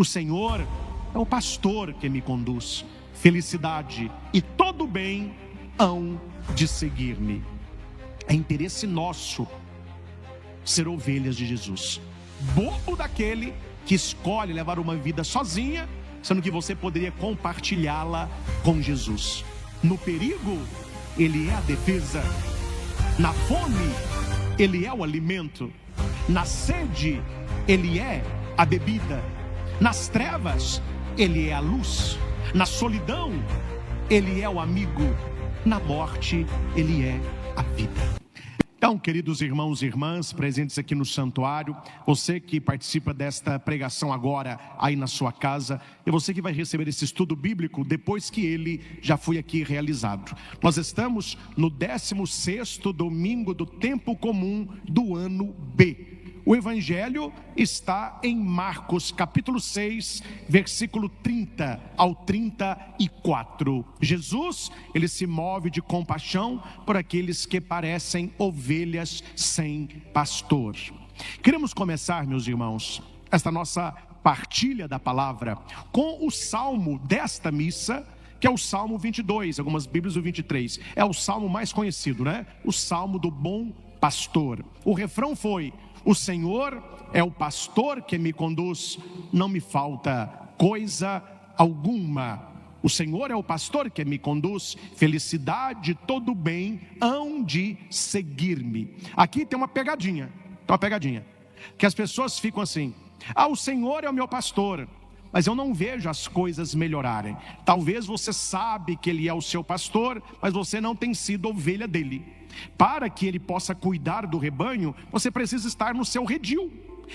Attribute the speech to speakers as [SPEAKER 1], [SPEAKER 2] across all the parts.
[SPEAKER 1] O Senhor é o pastor que me conduz. Felicidade e todo bem hão de seguir-me. É interesse nosso ser ovelhas de Jesus. Bobo daquele que escolhe levar uma vida sozinha, sendo que você poderia compartilhá-la com Jesus. No perigo, Ele é a defesa. Na fome, Ele é o alimento. Na sede, Ele é a bebida. Nas trevas, Ele é a luz. Na solidão, Ele é o amigo. Na morte, Ele é a vida. Então, queridos irmãos e irmãs presentes aqui no santuário, você que participa desta pregação agora aí na sua casa, e você que vai receber esse estudo bíblico depois que ele já foi aqui realizado. Nós estamos no 16º domingo do tempo comum do ano B. O Evangelho está em Marcos capítulo 6, versículo 30 ao 34. Jesus, ele se move de compaixão por aqueles que parecem ovelhas sem pastor. Queremos começar, meus irmãos, esta nossa partilha da palavra com o salmo desta missa, que é o Salmo 22, algumas bíblias o 23. É o salmo mais conhecido, né? O Salmo do Bom Pastor. O refrão foi: o Senhor é o pastor que me conduz, não me falta coisa alguma. O Senhor é o pastor que me conduz, felicidade, todo bem hão de seguir-me. Aqui tem uma pegadinha, que as pessoas ficam assim: o Senhor é o meu pastor, mas eu não vejo as coisas melhorarem. Talvez você sabe que Ele é o seu pastor, mas você não tem sido ovelha dele. Para que Ele possa cuidar do rebanho, você precisa estar no seu redil.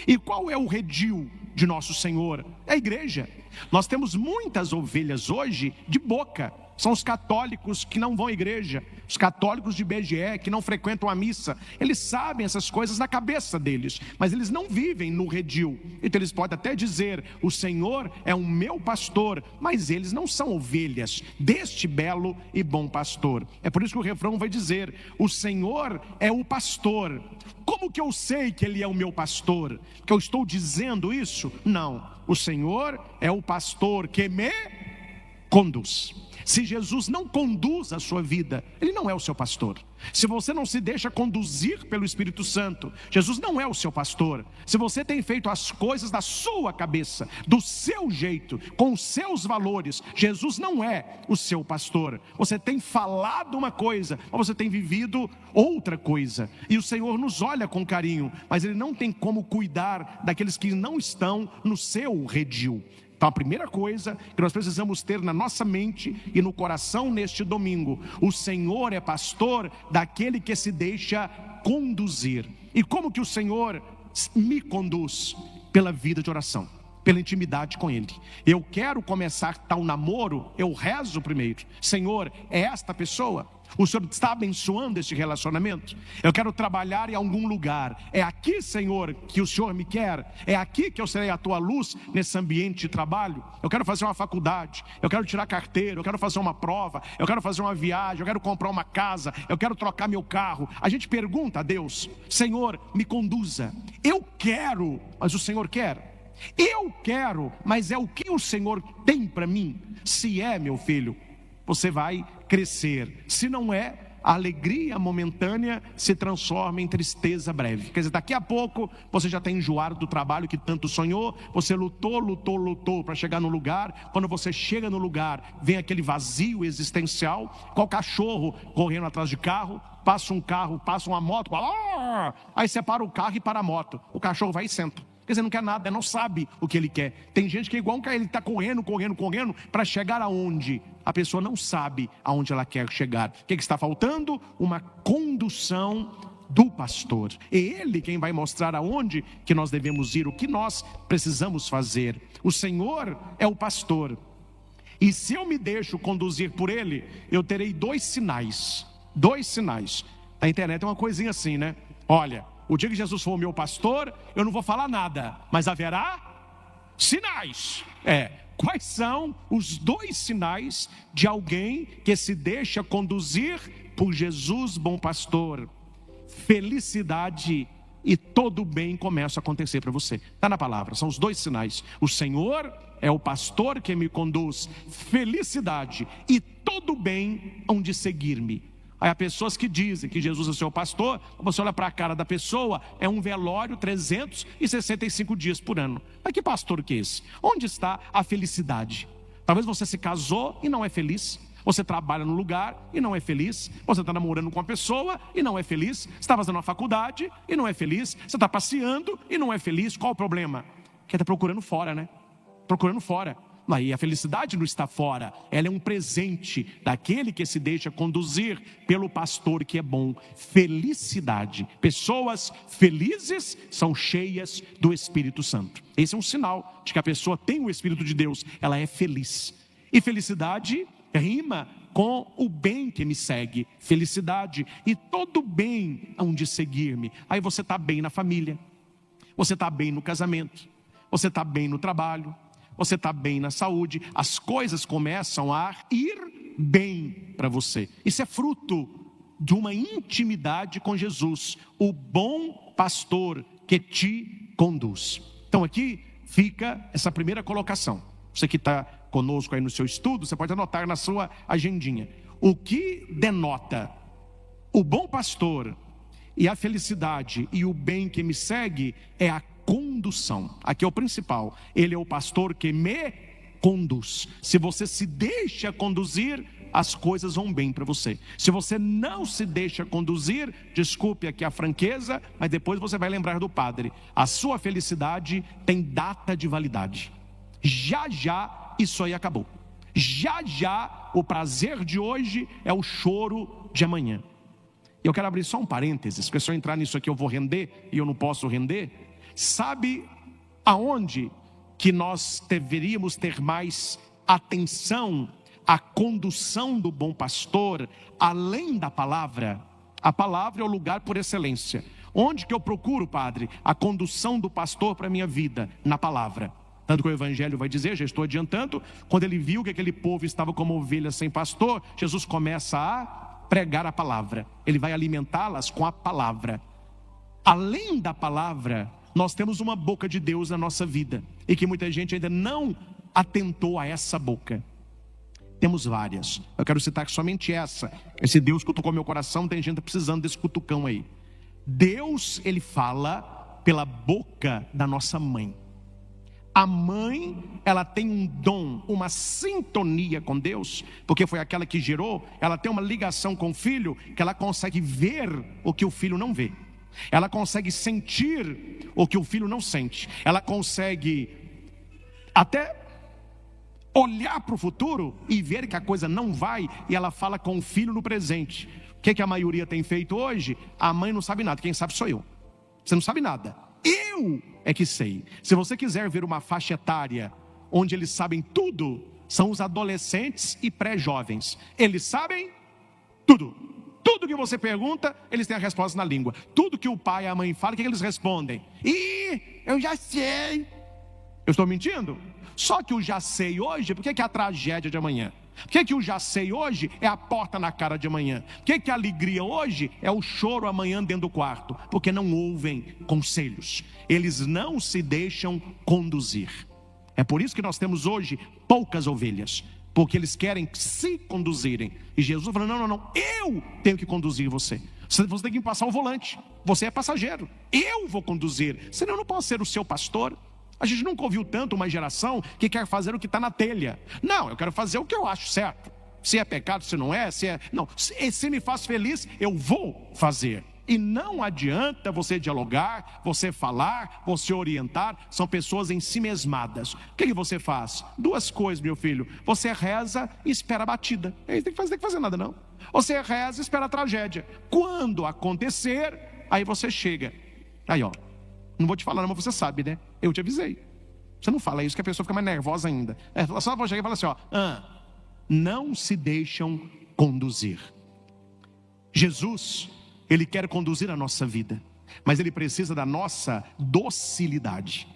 [SPEAKER 1] E qual é o redil de nosso Senhor? É a igreja. Nós temos muitas ovelhas hoje de boca. São os católicos que não vão à igreja, os católicos de BGE que não frequentam a missa. Eles sabem essas coisas na cabeça deles, mas eles não vivem no redil. Então eles podem até dizer: o Senhor é o meu pastor, mas eles não são ovelhas deste belo e bom pastor. É por isso que o refrão vai dizer: o Senhor é o pastor. Como que eu sei que Ele é o meu pastor? Que eu estou dizendo isso? Não, o Senhor é o pastor que me conduz. Se Jesus não conduz a sua vida, Ele não é o seu pastor. Se você não se deixa conduzir pelo Espírito Santo, Jesus não é o seu pastor. Se você tem feito as coisas da sua cabeça, do seu jeito, com os seus valores, Jesus não é o seu pastor. Você tem falado uma coisa, mas você tem vivido outra coisa. E o Senhor nos olha com carinho, mas Ele não tem como cuidar daqueles que não estão no seu redil. Então a primeira coisa que nós precisamos ter na nossa mente e no coração neste domingo: o Senhor é pastor daquele que se deixa conduzir. E como que o Senhor me conduz? Pela vida de oração, pela intimidade com Ele. Eu quero começar tal namoro, eu rezo primeiro: Senhor, é esta pessoa? O Senhor está abençoando este relacionamento? Eu quero trabalhar em algum lugar. É aqui, Senhor, que o Senhor me quer? É aqui que eu serei a tua luz nesse ambiente de trabalho? Eu quero fazer uma faculdade, eu quero tirar carteira, eu quero fazer uma prova, eu quero fazer uma viagem, eu quero comprar uma casa, eu quero trocar meu carro. A gente pergunta a Deus: Senhor, me conduza. Eu quero, mas o Senhor quer. Eu quero, mas é o que o Senhor tem para mim? Se é, meu filho, você vai crescer. Se não é, a alegria momentânea se transforma em tristeza breve. Quer dizer, daqui a pouco você já está enjoado do trabalho que tanto sonhou. Você lutou para chegar no lugar. Quando você chega no lugar, vem aquele vazio existencial. Qual cachorro correndo atrás de carro? Passa um carro, passa uma moto, aí você para o carro e para a moto. O cachorro vai e senta. Quer dizer, não quer nada, não sabe o que ele quer. Tem gente que é igual um cara, ele está correndo para chegar aonde? A pessoa não sabe aonde ela quer chegar. O que está faltando? Uma condução do pastor. É Ele quem vai mostrar aonde que nós devemos ir, o que nós precisamos fazer. O Senhor é o pastor. E se eu me deixo conduzir por Ele, eu terei dois sinais. A internet é uma coisinha assim, né? Olha, o dia que Jesus for o meu pastor, eu não vou falar nada, mas haverá sinais. Quais são os dois sinais de alguém que se deixa conduzir por Jesus, bom pastor? Felicidade e todo o bem começa a acontecer para você. Está na palavra, são os dois sinais. O Senhor é o pastor que me conduz, felicidade e todo o bem hão de seguir-me. Aí há pessoas que dizem que Jesus é seu pastor, você olha para a cara da pessoa, é um velório 365 dias por ano. Mas que pastor que é esse? Onde está a felicidade? Talvez você se casou e não é feliz. Você trabalha no lugar e não é feliz. Você está namorando com uma pessoa e não é feliz. Você está fazendo uma faculdade e não é feliz. Você está passeando e não é feliz. Qual o problema? Que está procurando fora, né? Procurando fora. Aí a felicidade não está fora. Ela é um presente daquele que se deixa conduzir pelo pastor que é bom. Felicidade. Pessoas felizes são cheias do Espírito Santo. Esse é um sinal de que a pessoa tem o Espírito de Deus. Ela é feliz. E felicidade rima com o bem que me segue. Felicidade e todo bem hão de seguir-me. Aí você está bem na família. Você está bem no casamento. Você está bem no trabalho. Você está bem na saúde. As coisas começam a ir bem para você. Isso é fruto de uma intimidade com Jesus, o bom pastor que te conduz. Então aqui fica essa primeira colocação. Você que está conosco aí no seu estudo, você pode anotar na sua agendinha. O que denota o bom pastor e a felicidade e o bem que me segue é a condução. Aqui é o principal. Ele é o pastor que me conduz. Se você se deixa conduzir, as coisas vão bem para você. Se você não se deixa conduzir, desculpe aqui a franqueza, mas depois você vai lembrar do padre. A sua felicidade tem data de validade. Já já isso aí acabou. Já já o prazer de hoje é o choro de amanhã. Eu quero abrir só um parênteses, porque se eu entrar nisso aqui eu vou render e eu não posso render. Sabe aonde que nós deveríamos ter mais atenção à condução do bom pastor, além da palavra? A palavra é o lugar por excelência. Onde que eu procuro, padre, a condução do pastor para a minha vida? Na palavra. Tanto que o Evangelho vai dizer, já estou adiantando, quando ele viu que aquele povo estava como ovelhas sem pastor, Jesus começa a pregar a palavra. Ele vai alimentá-las com a palavra. Além da palavra, nós temos uma boca de Deus na nossa vida, e que muita gente ainda não atentou a essa boca. Temos várias. Eu quero citar somente essa. Esse Deus cutucou meu coração, tem gente precisando desse cutucão aí. Deus, ele fala pela boca da nossa mãe. A mãe, ela tem um dom, uma sintonia com Deus, porque foi aquela que gerou. Ela tem uma ligação com o filho, que ela consegue ver o que o filho não vê. Ela consegue sentir o que o filho não sente. Ela consegue até olhar para o futuro e ver que a coisa não vai, e ela fala com o filho no presente. O que a maioria tem feito hoje? A mãe não sabe nada, quem sabe sou eu. Você não sabe nada, eu é que sei. Se você quiser ver uma faixa etária onde eles sabem tudo, são os adolescentes e pré-jovens. Eles sabem tudo. Tudo que você pergunta, eles têm a resposta na língua. Tudo que o pai e a mãe falam, o que eles respondem? Eu já sei. Eu estou mentindo? Só que o já sei hoje, por que é a tragédia de amanhã? Por que o já sei hoje é a porta na cara de amanhã? Por que a alegria hoje é o choro amanhã dentro do quarto? Porque não ouvem conselhos. Eles não se deixam conduzir. É por isso que nós temos hoje poucas ovelhas, porque eles querem se conduzirem. E Jesus falou, não, eu tenho que conduzir você. Você tem que passar o volante. Você é passageiro. Eu vou conduzir. Senão eu não posso ser o seu pastor. A gente nunca ouviu tanto uma geração que quer fazer o que está na telha. Não, eu quero fazer o que eu acho certo. Se é pecado, se não é, se é... Não, se me faz feliz, eu vou fazer. E não adianta você dialogar, você falar, você orientar. São pessoas ensimesmadas. O que você faz? Duas coisas, meu filho. Você reza e espera a batida. Não tem que fazer nada, não. Você reza e espera a tragédia. Quando acontecer, aí você chega. Aí, ó. Não vou te falar, mas você sabe, né? Eu te avisei. Você não fala isso, que a pessoa fica mais nervosa ainda. Só vou chegar e falar assim, ó. Não se deixam conduzir. Jesus, ele quer conduzir a nossa vida, mas ele precisa da nossa docilidade.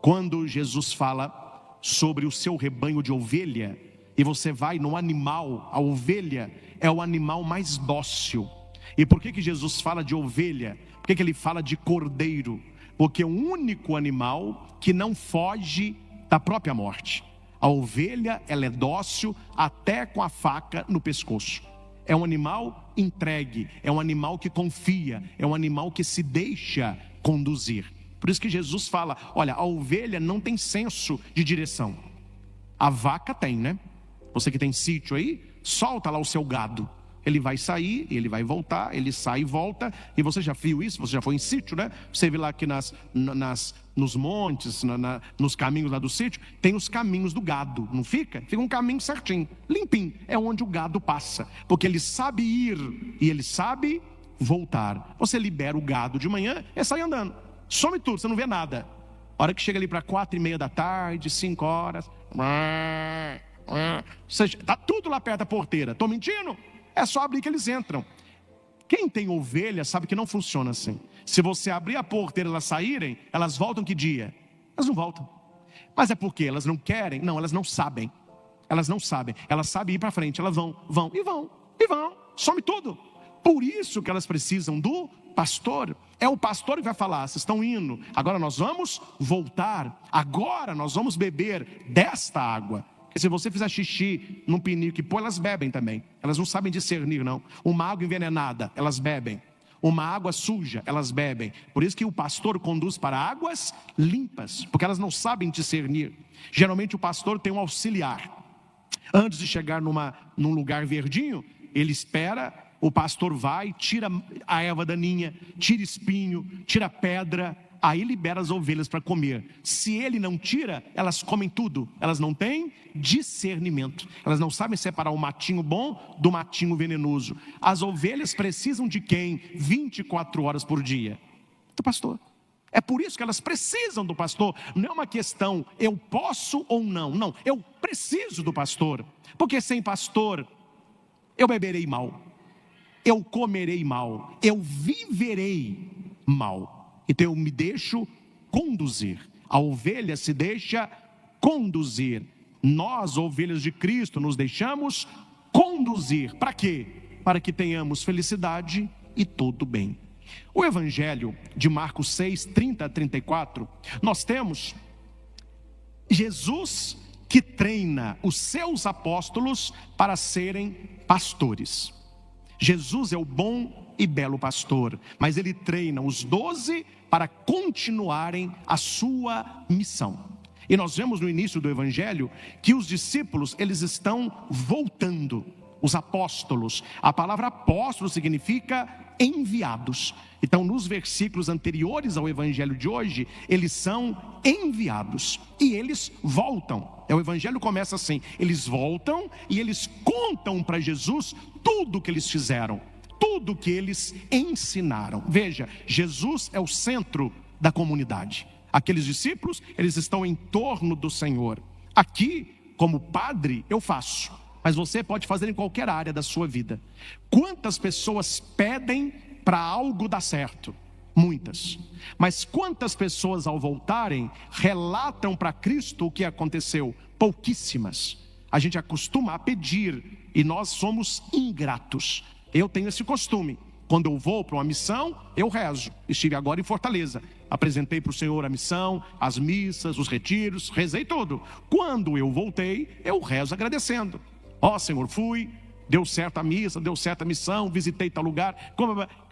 [SPEAKER 1] Quando Jesus fala sobre o seu rebanho de ovelha, e você vai no animal, a ovelha é o animal mais dócil. E por que Jesus fala de ovelha? Por que ele fala de cordeiro? Porque é o único animal que não foge da própria morte. A ovelha, ela é dócil até com a faca no pescoço. É um animal entregue, é um animal que confia, é um animal que se deixa conduzir. Por isso que Jesus fala, olha, a ovelha não tem senso de direção. A vaca tem, né? Você que tem sítio aí, solta lá o seu gado. Ele vai sair, ele vai voltar, ele sai e volta. E você já viu isso? Você já foi em sítio, né? Você vê lá que nos montes, nos caminhos lá do sítio, tem os caminhos do gado, não fica? Fica um caminho certinho, limpinho. É onde o gado passa, porque ele sabe ir e ele sabe voltar. Você libera o gado de manhã, ele sai andando. Some tudo, você não vê nada. A hora que chega ali para 4:30 da tarde, 5 horas, está tudo lá perto da porteira. Estou mentindo? É só abrir que eles entram. Quem tem ovelha sabe que não funciona assim. Se você abrir a porteira e elas saírem, elas voltam que dia? Elas não voltam. Mas é porque elas não querem? Não, elas não sabem. Elas não sabem. Elas sabem ir para frente. Elas vão. Some tudo. Por isso que elas precisam do pastor. É o pastor que vai falar, vocês estão indo. Agora nós vamos voltar. Agora nós vamos beber desta água. Porque se você fizer xixi num pinico que pô, elas bebem também. Elas não sabem discernir, não. Uma água envenenada, elas bebem. Uma água suja, elas bebem. Por isso que o pastor conduz para águas limpas, porque elas não sabem discernir. Geralmente o pastor tem um auxiliar. Antes de chegar num lugar verdinho, ele espera, o pastor vai, tira a erva daninha, tira espinho, tira pedra, aí libera as ovelhas para comer. Se ele não tira, elas comem tudo. Elas não têm discernimento. Elas não sabem separar o matinho bom do matinho venenoso. As ovelhas precisam de quem? 24 horas por dia? Do pastor. É por isso que elas precisam do pastor. Não é uma questão, eu posso ou não. Não, eu preciso do pastor. Porque sem pastor, eu beberei mal. Eu comerei mal. Eu viverei mal. Então eu me deixo conduzir. A ovelha se deixa conduzir. Nós, ovelhas de Cristo, nos deixamos conduzir. Para quê? Para que tenhamos felicidade e todo bem. O Evangelho de Marcos 6, 30 a 34, nós temos Jesus que treina os seus apóstolos para serem pastores. Jesus é o bom e belo pastor, mas ele treina os 12 para continuarem a sua missão. E nós vemos no início do Evangelho que os discípulos, eles estão voltando, os apóstolos. A palavra apóstolo significa enviados. Então nos versículos anteriores ao Evangelho de hoje, eles são enviados e eles voltam. O Evangelho começa assim, eles voltam e eles contam para Jesus tudo o que eles fizeram, tudo que eles ensinaram. Veja, Jesus é o centro da comunidade. Aqueles discípulos, eles estão em torno do Senhor. Aqui, como padre, eu faço, mas você pode fazer em qualquer área da sua vida. Quantas pessoas pedem para algo dar certo? Muitas. Mas quantas pessoas ao voltarem relatam para Cristo o que aconteceu? Pouquíssimas. A gente acostuma a pedir e nós somos ingratos. Eu tenho esse costume. Quando eu vou para uma missão, eu rezo. Estive agora em Fortaleza. Apresentei para o Senhor a missão, as missas, os retiros, rezei tudo. Quando eu voltei, eu rezo agradecendo. Ó Senhor, fui, deu certo a missa, deu certo a missão, visitei tal lugar.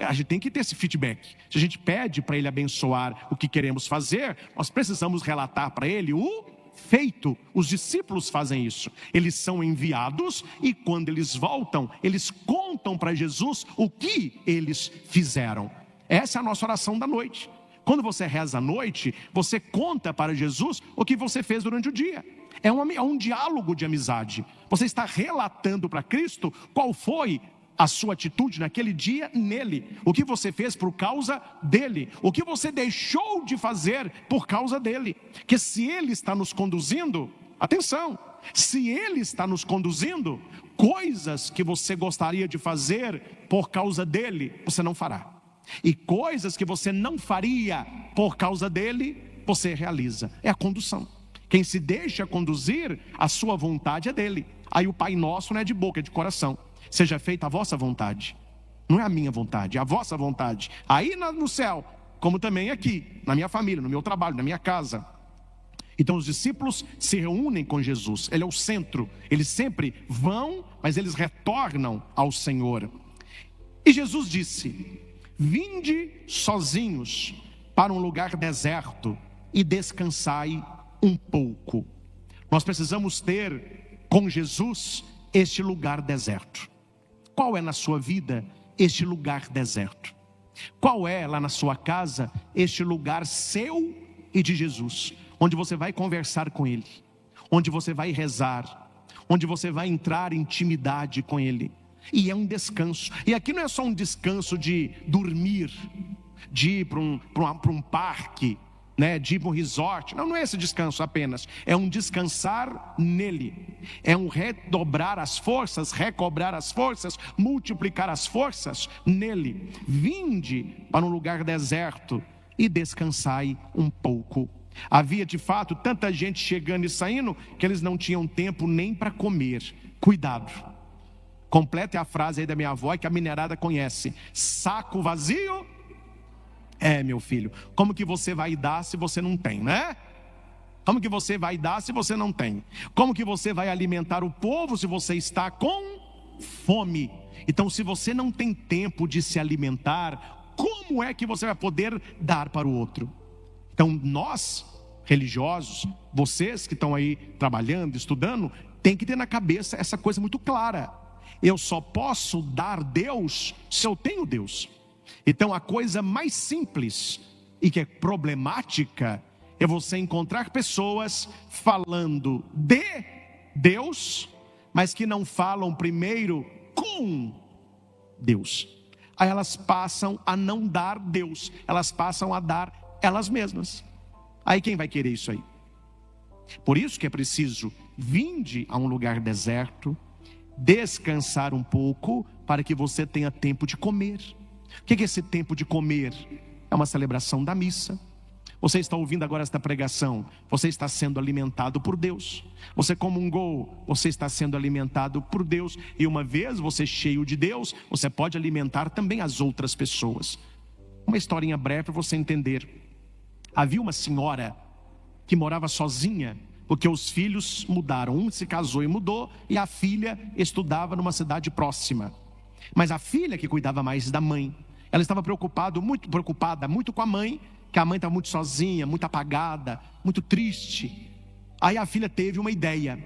[SPEAKER 1] A gente tem que ter esse feedback. Se a gente pede para Ele abençoar o que queremos fazer, nós precisamos relatar para Ele o feito. Os discípulos fazem isso. Eles são enviados e quando eles voltam, eles contam para Jesus o que eles fizeram. Essa é a nossa oração da noite. Quando você reza à noite, você conta para Jesus o que você fez durante o dia. É um diálogo de amizade. Você está relatando para Cristo qual foi a sua atitude naquele dia nele. O que você fez por causa dele. O que você deixou de fazer por causa dele. Que se ele está nos conduzindo, atenção, se ele está nos conduzindo, coisas que você gostaria de fazer por causa dele, você não fará. E coisas que você não faria por causa dele, você realiza. É a condução. Quem se deixa conduzir, a sua vontade é dele. Aí o Pai Nosso não é de boca, é de coração. Seja feita a vossa vontade. Não é a minha vontade, é a vossa vontade. Aí no céu, como também aqui, na minha família, no meu trabalho, na minha casa. Então os discípulos se reúnem com Jesus. Ele é o centro. Eles sempre vão, mas eles retornam ao Senhor. E Jesus disse: vinde sozinhos para um lugar deserto e descansai um pouco. Nós precisamos ter com Jesus este lugar deserto. Qual é na sua vida este lugar deserto? Qual é lá na sua casa este lugar seu e de Jesus? Onde você vai conversar com Ele, onde você vai rezar, onde você vai entrar em intimidade com Ele. E é um descanso. E aqui não é só um descanso de dormir, de ir para um parque, né, de ir para um resort. Não é esse descanso apenas. É um descansar nele. É um redobrar as forças, recobrar as forças, multiplicar as forças nele. Vinde para um lugar deserto e descansai um pouco. Havia de fato tanta gente chegando e saindo que eles não tinham tempo nem para comer. Cuidado. Complete a frase aí da minha avó que a minerada conhece: saco vazio. Meu filho, como que você vai dar se você não tem, né? Como que você vai dar se você não tem? Como que você vai alimentar o povo se você está com fome? Então, se você não tem tempo de se alimentar, como é que você vai poder dar para o outro? Então nós, religiosos, vocês que estão aí trabalhando, estudando, tem que ter na cabeça essa coisa muito clara. Eu só posso dar Deus se eu tenho Deus. Então a coisa mais simples e que é problemática é você encontrar pessoas falando de Deus, mas que não falam primeiro com Deus. Aí elas passam a não dar Deus, elas passam a dar elas mesmas. Aí quem vai querer isso aí? Por isso que é preciso vinde a um lugar deserto, descansar um pouco, para que você tenha tempo de comer. O que é esse tempo de comer? É uma celebração da missa. Você está ouvindo agora esta pregação, você está sendo alimentado por Deus. Você comungou, você está sendo alimentado por Deus. E uma vez você cheio de Deus, você pode alimentar também as outras pessoas. Uma historinha breve para você entender. Havia uma senhora que morava sozinha, porque os filhos mudaram. Um se casou e mudou, e a filha estudava numa cidade próxima. Mas a filha que cuidava mais da mãe, ela estava muito preocupada com a mãe, que a mãe estava muito sozinha, muito apagada, muito triste. Aí a filha teve uma ideia: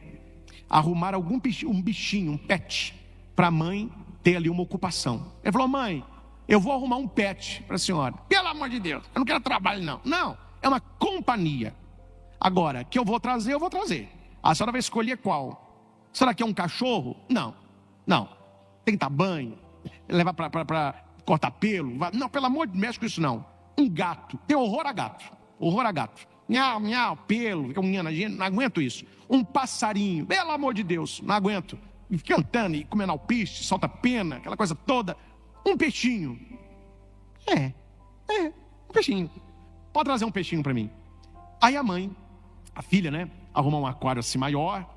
[SPEAKER 1] arrumar um bichinho, um pet, para a mãe ter ali uma ocupação. Ela falou: mãe, eu vou arrumar um pet para a senhora. Pelo amor de Deus, eu não quero trabalho não. Não, é uma companhia. Agora, que eu vou trazer, eu vou trazer. A senhora vai escolher qual? Será que é um cachorro? Não. Tem que dar banho, levar para cortar pelo. Não, pelo amor de Deus, mexe com isso não. Um gato, tem horror a gato. Horror a gato. Miau, miau, pelo, fica unha na gente, não aguento isso. Um passarinho, pelo amor de Deus, não aguento. E cantando e comendo alpiste, solta pena, aquela coisa toda. Um peixinho. Um peixinho. Pode trazer um peixinho para mim. Aí a mãe, a filha, né, arrumou um aquário assim maior.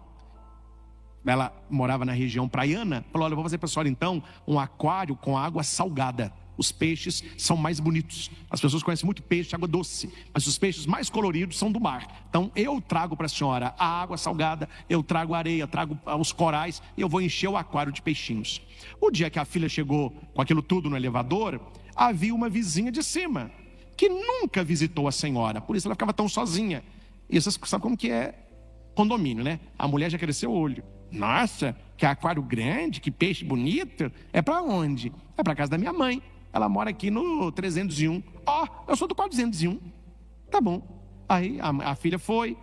[SPEAKER 1] Ela morava na região praiana. Falou: olha, eu vou fazer para a senhora então um aquário com água salgada. Os peixes são mais bonitos. As pessoas conhecem muito peixe de água doce, mas os peixes mais coloridos são do mar. Então eu trago para a senhora a água salgada, eu trago a areia, trago os corais, e eu vou encher o aquário de peixinhos. O dia que a filha chegou com aquilo tudo no elevador, havia uma vizinha de cima que nunca visitou a senhora, por isso ela ficava tão sozinha. E você sabe como que é condomínio, né? A mulher já cresceu o olho. Nossa, que aquário grande, que peixe bonito. É para onde? É para casa da minha mãe. Ela mora aqui no 301. Eu sou do 401. Tá bom. Aí a filha foi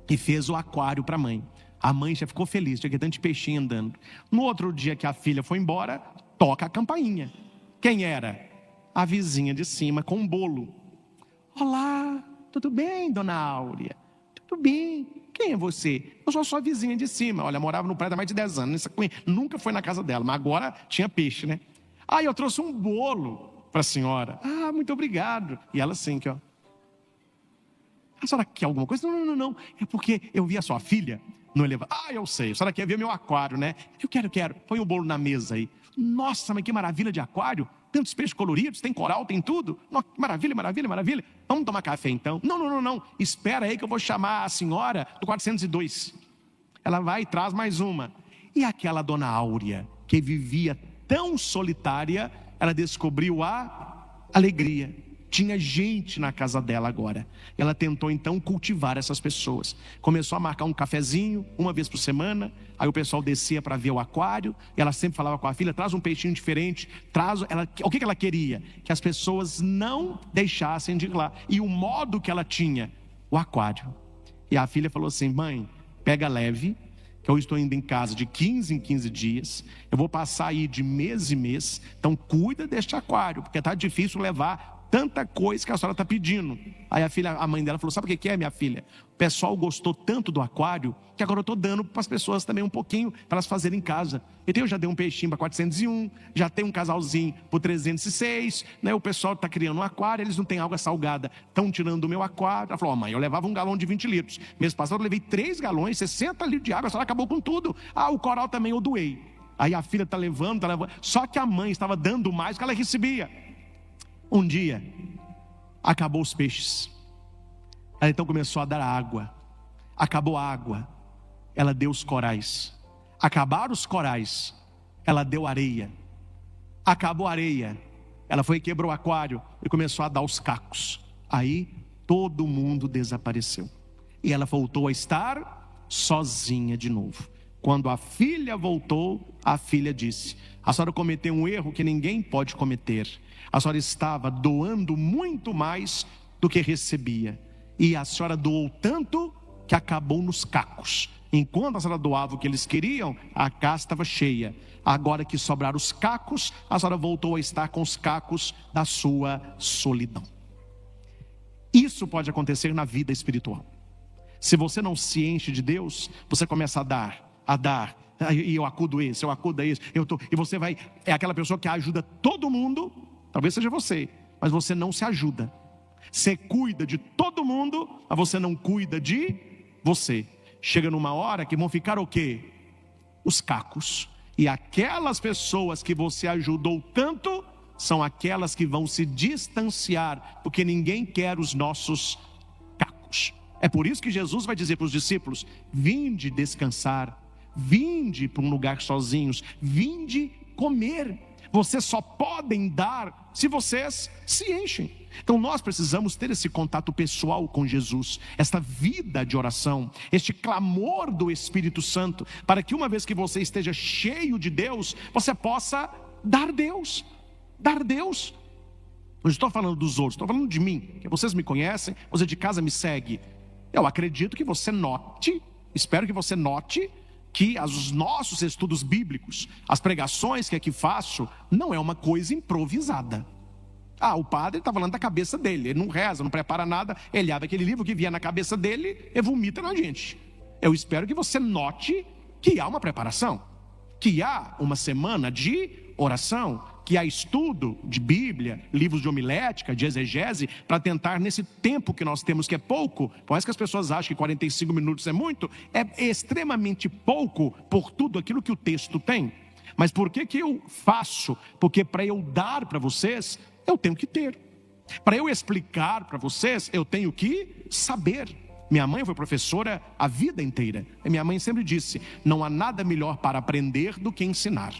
[SPEAKER 1] e fez o aquário para a mãe. A mãe já ficou feliz, tinha tanto de peixinho andando. No outro dia que a filha foi embora, toca a campainha. Quem era? A vizinha de cima com um bolo. Olá, tudo bem, dona Áurea? Tudo bem. Quem é você? Eu sou sua vizinha de cima. Olha, morava no prédio há mais de 10 anos. Nunca foi na casa dela, mas agora tinha peixe, né? Aí eu trouxe um bolo para a senhora. Muito obrigado. E ela assim, ó. A senhora quer alguma coisa? Não. É porque eu vi a sua filha no elevador. Eu sei. A senhora quer ver meu aquário, né? Eu quero. Põe o bolo na mesa aí. Nossa, mas que maravilha de aquário. Tantos peixes coloridos, tem coral, tem tudo. Nossa, maravilha, maravilha, maravilha. Vamos tomar café então. Não. Espera aí que eu vou chamar a senhora do 402. Ela vai e traz mais uma. E aquela dona Áurea, que vivia tão solitária, ela descobriu a alegria. Tinha gente na casa dela agora. Ela tentou então cultivar essas pessoas. Começou a marcar um cafezinho, uma vez por semana. Aí o pessoal descia para ver o aquário. E ela sempre falava com a filha, traz um peixinho diferente. O que ela queria? Que as pessoas não deixassem de ir lá. E o modo que ela tinha, o aquário. E a filha falou assim, mãe, pega leve, que eu estou indo em casa de 15 em 15 dias. Eu vou passar aí de mês em mês. Então cuida deste aquário, porque está difícil levar tanta coisa que a senhora está pedindo. Aí a mãe dela falou, sabe o que é, minha filha? O pessoal gostou tanto do aquário, que agora eu estou dando para as pessoas também um pouquinho, para elas fazerem em casa. Então eu já dei um peixinho para 401, já tem um casalzinho por 306, né? O pessoal está criando um aquário, eles não têm água salgada, estão tirando do meu aquário. Ela falou, mãe, eu levava um galão de 20 litros. Mês passado eu levei 3 galões, 60 litros de água, a senhora acabou com tudo. O coral também eu doei. Aí a filha está levando. Só que a mãe estava dando mais do que ela recebia. Um dia, acabou os peixes. Ela então começou a dar água. Acabou a água, ela deu os corais. Acabaram os corais, ela deu areia. Acabou a areia, ela foi e quebrou o aquário e começou a dar os cacos. Aí todo mundo desapareceu. E ela voltou a estar sozinha de novo. Quando a filha voltou, a filha disse, a senhora cometeu um erro que ninguém pode cometer. A senhora estava doando muito mais do que recebia. E a senhora doou tanto que acabou nos cacos. Enquanto a senhora doava o que eles queriam, a casa estava cheia. Agora que sobraram os cacos, a senhora voltou a estar com os cacos da sua solidão. Isso pode acontecer na vida espiritual. Se você não se enche de Deus, você começa a dar, e eu acudo esse, eu acudo esse, e você vai, é aquela pessoa que ajuda todo mundo. Talvez seja você, mas você não se ajuda. Você cuida de todo mundo, mas você não cuida de você. Chega numa hora que vão ficar o quê? Os cacos. E aquelas pessoas que você ajudou tanto, são aquelas que vão se distanciar, porque ninguém quer os nossos cacos. É por isso que Jesus vai dizer para os discípulos, vinde descansar, vinde para um lugar sozinhos, vinde comer. Vocês só podem dar se vocês se enchem. Então nós precisamos ter esse contato pessoal com Jesus, esta vida de oração, este clamor do Espírito Santo, para que uma vez que você esteja cheio de Deus, você possa dar Deus. Dar Deus. Não estou falando dos outros, estou falando de mim, que vocês me conhecem, você de casa me segue. Eu acredito que você note, espero que você note, que os nossos estudos bíblicos, as pregações que aqui faço, não é uma coisa improvisada. O padre está falando da cabeça dele, ele não reza, não prepara nada, ele abre aquele livro que vier na cabeça dele e vomita na gente. Eu espero que você note que há uma preparação, que há uma semana de oração, que há estudo de Bíblia, livros de homilética, de exegese, para tentar nesse tempo que nós temos, que é pouco, por mais que as pessoas achem que 45 minutos é muito, é extremamente pouco por tudo aquilo que o texto tem. Mas por que eu faço? Porque para eu dar para vocês, eu tenho que ter. Para eu explicar para vocês, eu tenho que saber. Minha mãe foi professora a vida inteira. E minha mãe sempre disse, não há nada melhor para aprender do que ensinar.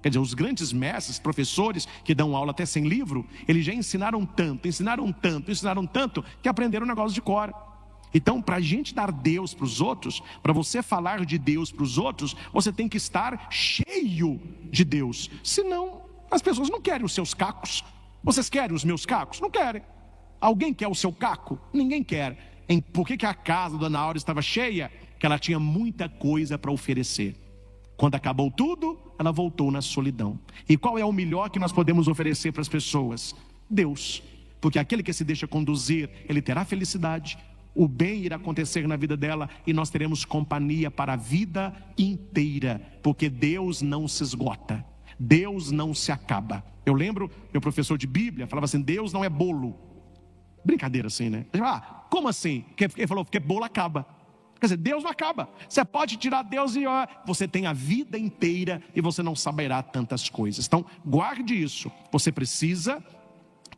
[SPEAKER 1] Quer dizer, os grandes mestres, professores que dão aula até sem livro, eles já ensinaram tanto, que aprenderam o negócio de cor. Então, para a gente dar Deus para os outros, para você falar de Deus para os outros, você tem que estar cheio de Deus. Senão, as pessoas não querem os seus cacos. Vocês querem os meus cacos? Não querem. Alguém quer o seu caco? Ninguém quer. Por que a casa da Dona Áurea estava cheia? Que ela tinha muita coisa para oferecer. Quando acabou tudo, ela voltou na solidão. E qual é o melhor que nós podemos oferecer para as pessoas? Deus. Porque aquele que se deixa conduzir, ele terá felicidade, o bem irá acontecer na vida dela, e nós teremos companhia para a vida inteira. Porque Deus não se esgota, Deus não se acaba. Eu lembro, meu professor de Bíblia falava assim, Deus não é bolo. Brincadeira assim, né? Como assim? Ele falou, porque bolo acaba. Quer dizer, Deus não acaba. Você pode tirar Deus e você tem a vida inteira e você não saberá tantas coisas. Então, guarde isso. Você precisa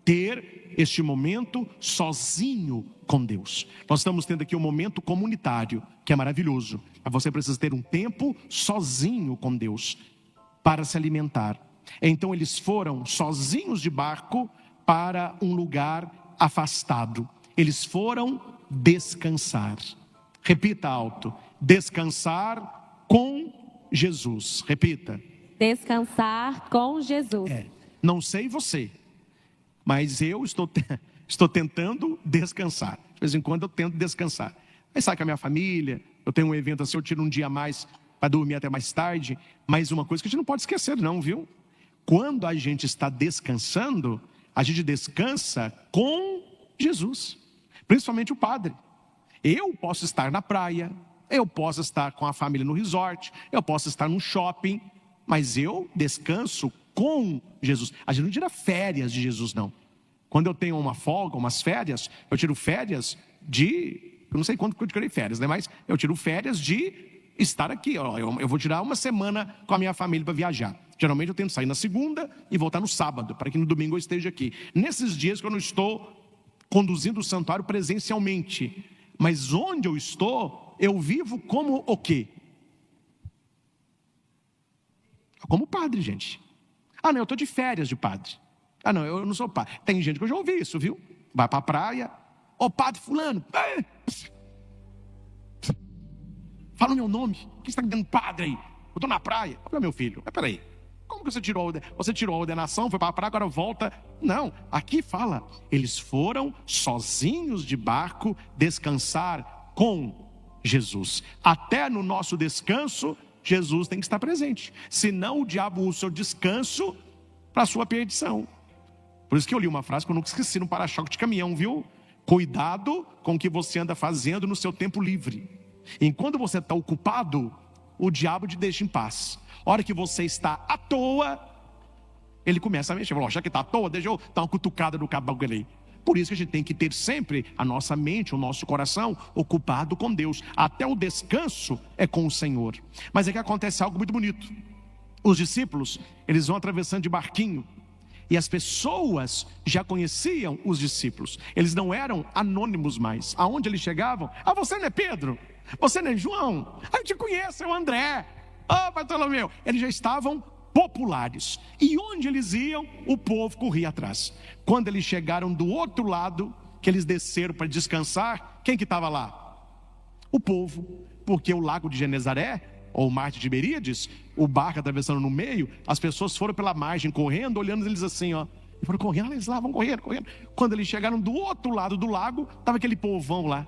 [SPEAKER 1] ter este momento sozinho com Deus. Nós estamos tendo aqui um momento comunitário, que é maravilhoso. Mas você precisa ter um tempo sozinho com Deus para se alimentar. Então eles foram sozinhos de barco para um lugar afastado. Eles foram descansar. Repita alto: descansar com Jesus. Repita:
[SPEAKER 2] descansar com Jesus.
[SPEAKER 1] Não sei você, mas eu estou tentando descansar. De vez em quando eu tento descansar. Aí sai com a minha família, eu tenho um evento assim, eu tiro um dia a mais para dormir até mais tarde. Mas uma coisa que a gente não pode esquecer não, viu? Quando a gente está descansando, a gente descansa com Jesus. Principalmente o padre. Eu posso estar na praia, eu posso estar com a família no resort, eu posso estar no shopping, mas eu descanso com Jesus. A gente não tira férias de Jesus, não. Quando eu tenho uma folga, umas férias, eu tiro férias eu não sei quanto que eu tirei férias, né? Mas eu tiro férias de estar aqui. Eu vou tirar uma semana com a minha família para viajar. Geralmente eu tento sair na segunda e voltar no sábado, para que no domingo eu esteja aqui. Nesses dias que eu não estou conduzindo o santuário presencialmente, mas onde eu estou, eu vivo como o quê? Como padre, gente. Ah, não, eu estou de férias de padre. Ah, não, eu não sou padre. Tem gente que eu já ouvi isso, viu? Vai para a praia. Ô, padre fulano. Fala o meu nome. O que você está dando padre aí? Eu estou na praia. Olha, meu filho. Mas peraí. Como que você tirou a ordenação, foi para a praia, agora volta? Não, aqui fala, eles foram sozinhos de barco descansar com Jesus. Até no nosso descanso, Jesus tem que estar presente. Senão o diabo usa o seu descanso para a sua perdição. Por isso que eu li uma frase que eu nunca esqueci no para-choque de caminhão, viu? Cuidado com o que você anda fazendo no seu tempo livre. Enquanto você está ocupado, o diabo te deixa em paz. A hora que você está à toa, ele começa a mexer. Já que está à toa, deixa eu dar uma cutucada no caboclo ali. Por isso que a gente tem que ter sempre a nossa mente, o nosso coração ocupado com Deus. Até o descanso é com o Senhor. Mas é que acontece algo muito bonito. Os discípulos, eles vão atravessando de barquinho. E as pessoas já conheciam os discípulos. Eles não eram anônimos mais. Aonde eles chegavam? Ah, você não é Pedro? Você não é João? Ah, eu te conheço, é o André. Ah, Bartolomeu. Eles já estavam populares. E onde eles iam, o povo corria atrás. Quando eles chegaram do outro lado, que eles desceram para descansar, quem que estava lá? O povo. Porque o lago de Genezaré, ou o mar de Tiberíades, o barco atravessando no meio, as pessoas foram pela margem correndo, olhando eles assim, ó. E foram correndo, eles lá vão correndo. Quando eles chegaram do outro lado do lago, estava aquele povão lá.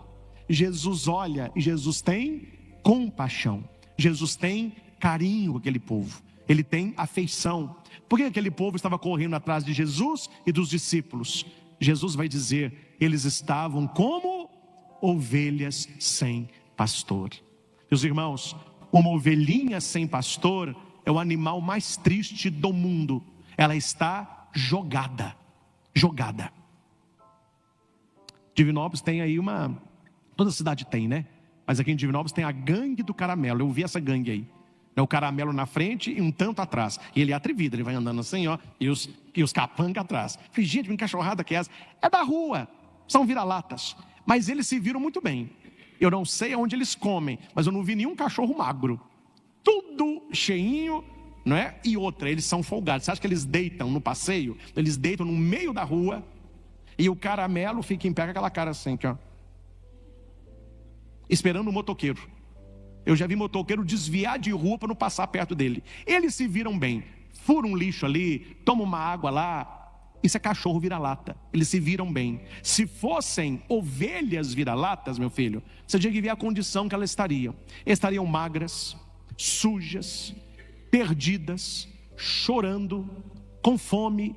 [SPEAKER 1] Jesus olha e Jesus tem compaixão. Jesus tem carinho com aquele povo. Ele tem afeição. Por que aquele povo estava correndo atrás de Jesus e dos discípulos? Jesus vai dizer, eles estavam como ovelhas sem pastor. Meus irmãos, uma ovelhinha sem pastor é o animal mais triste do mundo. Ela está jogada. Divinópolis tem aí toda cidade tem, né? Mas aqui em Divinópolis tem a gangue do caramelo. Eu vi essa gangue aí. É o caramelo na frente e um tanto atrás. E ele é atrevido, ele vai andando assim, ó. E os capangas atrás. Falei, gente, que encachorrada que é essa? É da rua, são vira-latas. Mas eles se viram muito bem. Eu não sei aonde eles comem, mas eu não vi nenhum cachorro magro. Tudo cheinho, não é? E outra, eles são folgados. Você acha que eles deitam no passeio? Eles deitam no meio da rua. E o caramelo fica em pé com aquela cara assim, aqui, ó. Esperando o motoqueiro. Eu já vi motoqueiro desviar de rua para não passar perto dele. Eles se viram bem. Furam um lixo ali, tomam uma água lá. Isso é cachorro vira-lata. Eles se viram bem. Se fossem ovelhas vira-latas, meu filho, você tinha que ver a condição que elas estariam. Estariam magras, sujas, perdidas, chorando, com fome,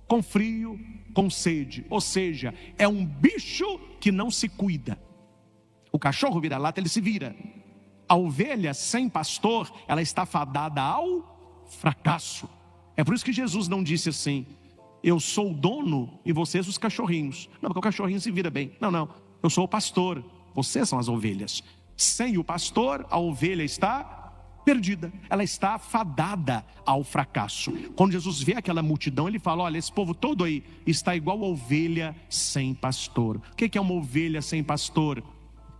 [SPEAKER 1] com frio, com sede. Ou seja, é um bicho que não se cuida. O cachorro vira-lata, ele se vira. A ovelha sem pastor, ela está fadada ao fracasso. É por isso que Jesus não disse assim, eu sou o dono e vocês os cachorrinhos. Não, porque o cachorrinho se vira bem. Não, eu sou o pastor, vocês são as ovelhas. Sem o pastor, a ovelha está perdida, ela está fadada ao fracasso. Quando Jesus vê aquela multidão, ele fala: olha, esse povo todo aí está igual a ovelha sem pastor. O que é uma ovelha sem pastor?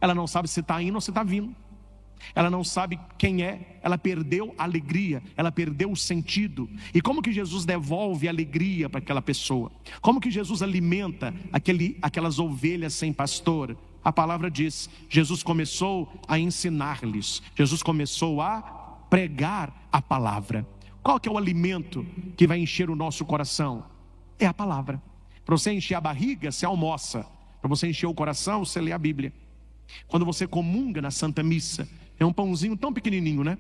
[SPEAKER 1] Ela não sabe se está indo ou se está vindo. Ela não sabe quem é, ela perdeu a alegria, ela perdeu o sentido. E como que Jesus devolve alegria para aquela pessoa? Como que Jesus alimenta aquelas ovelhas sem pastor? A palavra diz, Jesus começou a ensinar-lhes, Jesus começou a pregar a palavra. Qual que é o alimento que vai encher o nosso coração? É a palavra. Para você encher a barriga, você almoça. Para você encher o coração, você lê a Bíblia. Quando você comunga na Santa Missa, é um pãozinho tão pequenininho, né?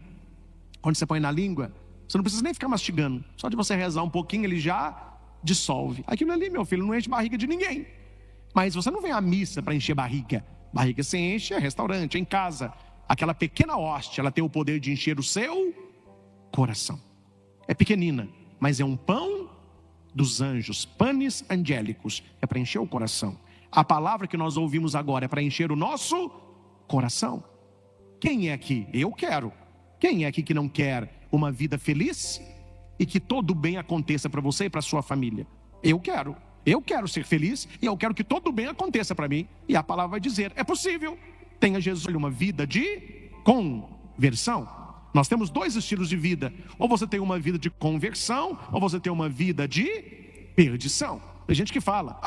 [SPEAKER 1] Quando você põe na língua, você não precisa nem ficar mastigando. Só de você rezar um pouquinho, ele já dissolve. Aquilo ali, meu filho, não enche barriga de ninguém. Mas você não vem à missa para encher barriga. Barriga se enche é restaurante, é em casa. Aquela pequena hóstia, ela tem o poder de encher o seu coração. É pequenina, mas é um pão dos anjos, panes angélicos. É para encher o coração. A palavra que nós ouvimos agora é para encher o nosso coração. Quem é aqui? Eu quero. Quem é aqui que não quer uma vida feliz e que todo bem aconteça para você e para sua família? Eu quero. Eu quero ser feliz e eu quero que todo bem aconteça para mim. E a palavra vai dizer, é possível. Tenha Jesus uma vida de conversão. Nós temos dois estilos de vida. Ou você tem uma vida de conversão, ou você tem uma vida de perdição. Tem gente que fala,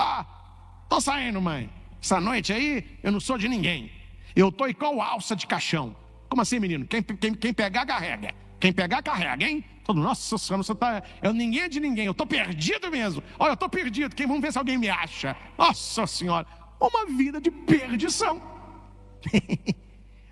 [SPEAKER 1] tô saindo, mãe. Essa noite aí, eu não sou de ninguém. Eu tô igual alça de caixão. Como assim, menino? Quem pegar, carrega. Quem pegar, carrega, hein? Todo, nossa senhora, você tá... ninguém é de ninguém, eu tô perdido mesmo. Olha, eu tô perdido, vamos ver se alguém me acha. Nossa senhora, uma vida de perdição.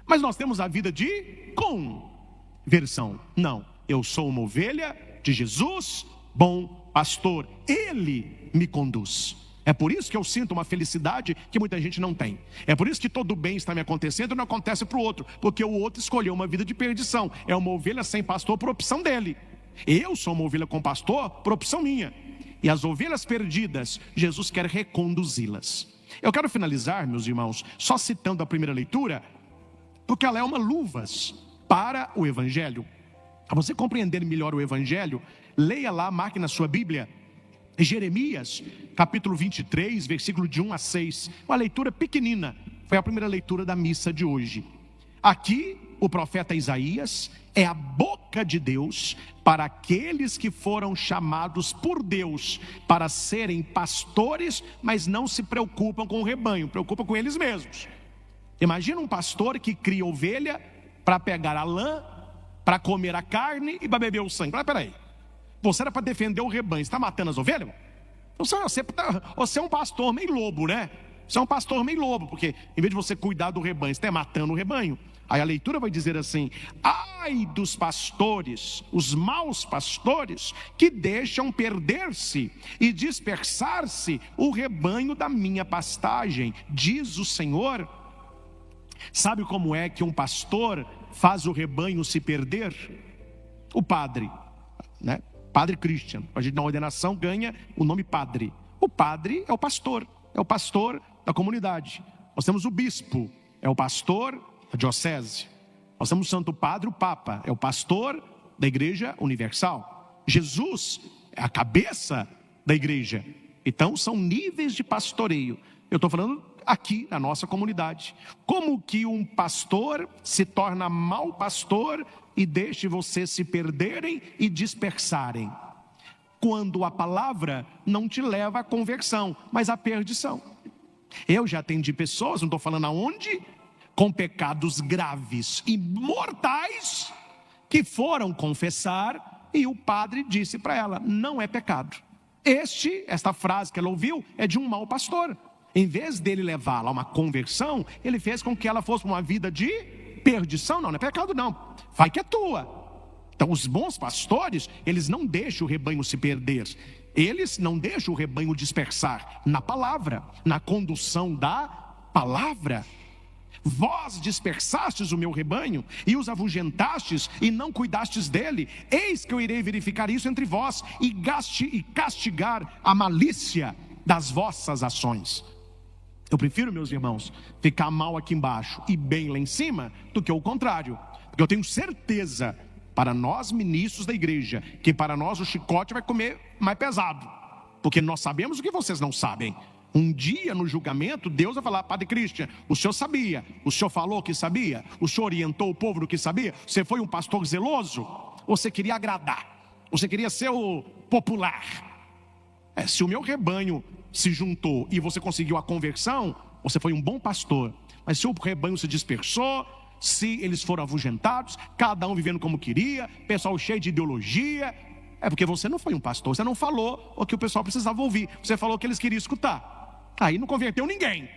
[SPEAKER 1] Mas nós temos a vida de conversão. Não, eu sou uma ovelha de Jesus, bom pastor. Ele me conduz. É por isso que eu sinto uma felicidade que muita gente não tem. É por isso que todo bem está me acontecendo e não acontece para o outro. Porque o outro escolheu uma vida de perdição. É uma ovelha sem pastor por opção dele. Eu sou uma ovelha com pastor por opção minha. E as ovelhas perdidas, Jesus quer reconduzi-las. Eu quero finalizar, meus irmãos, só citando a primeira leitura, porque ela é uma luvas para o Evangelho. Para você compreender melhor o Evangelho, leia lá, marque na sua Bíblia, Jeremias, capítulo 23, versículo de 1 a 6. Uma leitura pequenina, foi a primeira leitura da missa de hoje. Aqui, o profeta Isaías é a boca de Deus para aqueles que foram chamados por Deus para serem pastores, mas não se preocupam com o rebanho, preocupam com eles mesmos. Imagina um pastor que cria ovelha para pegar a lã, para comer a carne e para beber o sangue. Peraí. Você era para defender o rebanho, você está matando as ovelhas? Você é um pastor meio lobo, né? Você é um pastor meio lobo, porque em vez de você cuidar do rebanho, você está matando o rebanho. Aí a leitura vai dizer assim: ai dos pastores, os maus pastores, que deixam perder-se e dispersar-se o rebanho da minha pastagem, diz o Senhor. Sabe como é que um pastor faz o rebanho se perder? O padre, né? Padre Christian, a gente na ordenação ganha o nome padre. O padre é o pastor da comunidade. Nós temos o bispo, é o pastor da diocese. Nós temos o Santo Padre, o Papa, é o pastor da Igreja Universal. Jesus é a cabeça da igreja. Então são níveis de pastoreio. Eu estou falando aqui na nossa comunidade. Como que um pastor se torna mau pastor e deixe vocês se perderem e dispersarem? Quando a palavra não te leva à conversão, mas à perdição. Eu já atendi pessoas, não estou falando aonde, com pecados graves e mortais, que foram confessar e o padre disse para ela, não é pecado. Esta frase que ela ouviu é de um mau pastor. Em vez dele levá-la a uma conversão, ele fez com que ela fosse uma vida de perdição. Não é pecado não, vai que é tua. Então os bons pastores, eles não deixam o rebanho se perder. Eles não deixam o rebanho dispersar na palavra, na condução da palavra. Vós dispersastes o meu rebanho e os afugentastes e não cuidastes dele. Eis que eu irei verificar isso entre vós e castigar a malícia das vossas ações. Eu prefiro, meus irmãos, ficar mal aqui embaixo e bem lá em cima, do que o contrário. Porque eu tenho certeza, para nós ministros da igreja, que para nós o chicote vai comer mais pesado. Porque nós sabemos o que vocês não sabem. Um dia no julgamento, Deus vai falar: Padre Christian, o senhor sabia? O senhor falou que sabia? O senhor orientou o povo do que sabia? Você foi um pastor zeloso? Ou você queria agradar? Você queria ser o popular? Se o meu rebanho se juntou e você conseguiu a conversão, você foi um bom pastor. Mas se o rebanho se dispersou, se eles foram avugentados, cada um vivendo como queria, pessoal cheio de ideologia, é porque você não foi um pastor. Você não falou o que o pessoal precisava ouvir. Você falou o que eles queriam escutar. Aí não converteu ninguém.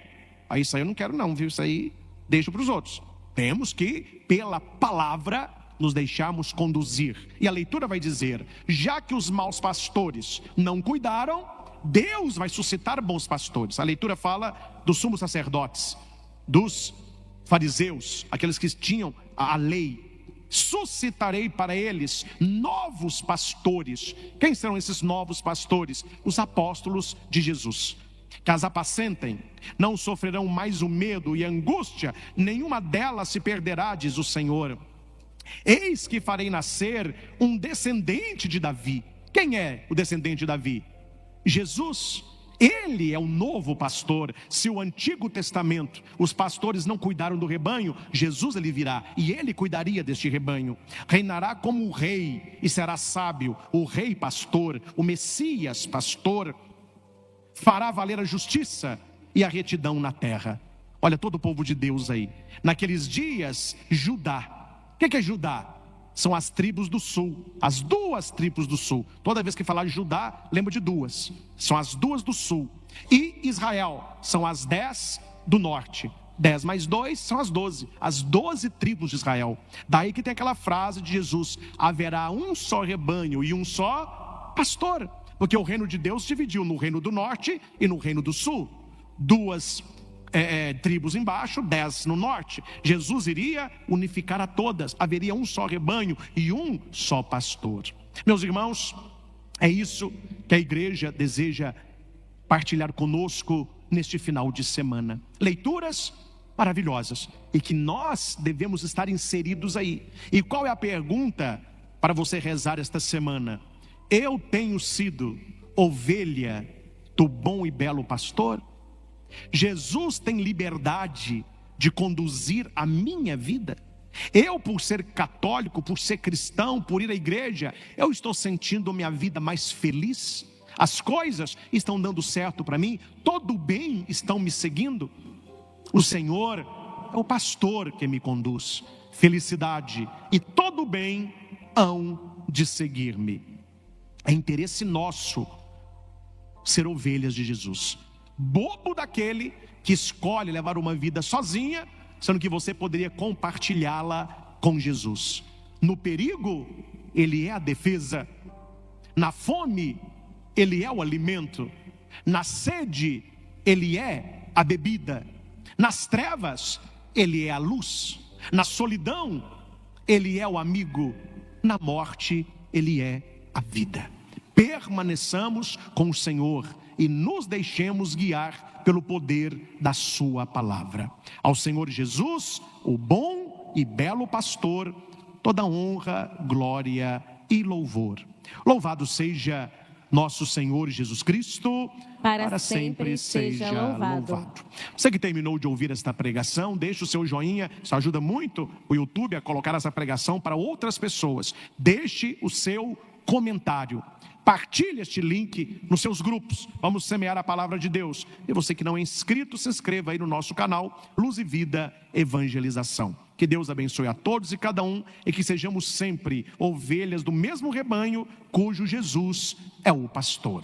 [SPEAKER 1] Aí isso aí eu não quero não, viu? Isso aí deixa para os outros. Temos que, pela palavra, nos deixarmos conduzir. E a leitura vai dizer: já que os maus pastores não cuidaram, Deus vai suscitar bons pastores. A leitura fala dos sumos sacerdotes, dos fariseus, aqueles que tinham a lei. Suscitarei para eles novos pastores. Quem serão esses novos pastores? Os apóstolos de Jesus, que as apacentem, não sofrerão mais o medo e a angústia, nenhuma delas se perderá, diz o Senhor. Eis que farei nascer um descendente de Davi. Quem é o descendente de Davi? Jesus. Ele é o novo pastor. Se o Antigo Testamento, os pastores não cuidaram do rebanho, Jesus ele virá e ele cuidaria deste rebanho. Reinará como o rei e será sábio, o rei pastor, o Messias pastor. Fará valer a justiça e a retidão na terra. Olha todo o povo de Deus aí. Naqueles dias, Judá. O que é Judá? São as tribos do sul, as duas tribos do sul. Toda vez que falar Judá, lembra de duas. São as duas do sul. E Israel, são as 10 do norte. 10 mais 2 são as 12. As 12 tribos de Israel. Daí que tem aquela frase de Jesus: haverá um só rebanho e um só pastor. Porque o reino de Deus dividiu no reino do norte e no reino do sul. Duas tribos embaixo, 10 no norte. Jesus iria unificar a todas. Haveria um só rebanho e um só pastor. Meus irmãos, é isso que a igreja deseja partilhar conosco neste final de semana. Leituras maravilhosas e que nós devemos estar inseridos aí. E qual é a pergunta para você rezar esta semana? Eu tenho sido ovelha do bom e belo pastor? Jesus tem liberdade de conduzir a minha vida? Eu, por ser católico, por ser cristão, por ir à igreja, eu estou sentindo minha vida mais feliz? As coisas estão dando certo para mim? Todo bem estão me seguindo? O Senhor é o pastor que me conduz. Felicidade e todo bem hão de seguir-me. É interesse nosso ser ovelhas de Jesus. Bobo daquele que escolhe levar uma vida sozinha, sendo que você poderia compartilhá-la com Jesus. No perigo, ele é a defesa. Na fome, ele é o alimento. Na sede, ele é a bebida. Nas trevas, ele é a luz. Na solidão, ele é o amigo. Na morte, ele é a vida. Permaneçamos com o Senhor e nos deixemos guiar pelo poder da sua palavra. Ao Senhor Jesus, o bom e belo pastor, toda honra, glória e louvor. Louvado seja nosso Senhor Jesus Cristo, para sempre seja louvado. Você que terminou de ouvir esta pregação, deixe o seu joinha, isso ajuda muito o YouTube a colocar essa pregação para outras pessoas. Deixe o seu comentário. Partilhe este link nos seus grupos. Vamos semear a palavra de Deus. E você que não é inscrito, se inscreva aí no nosso canal Luz e Vida Evangelização. Que Deus abençoe a todos e cada um, e que sejamos sempre ovelhas do mesmo rebanho, cujo Jesus é o pastor.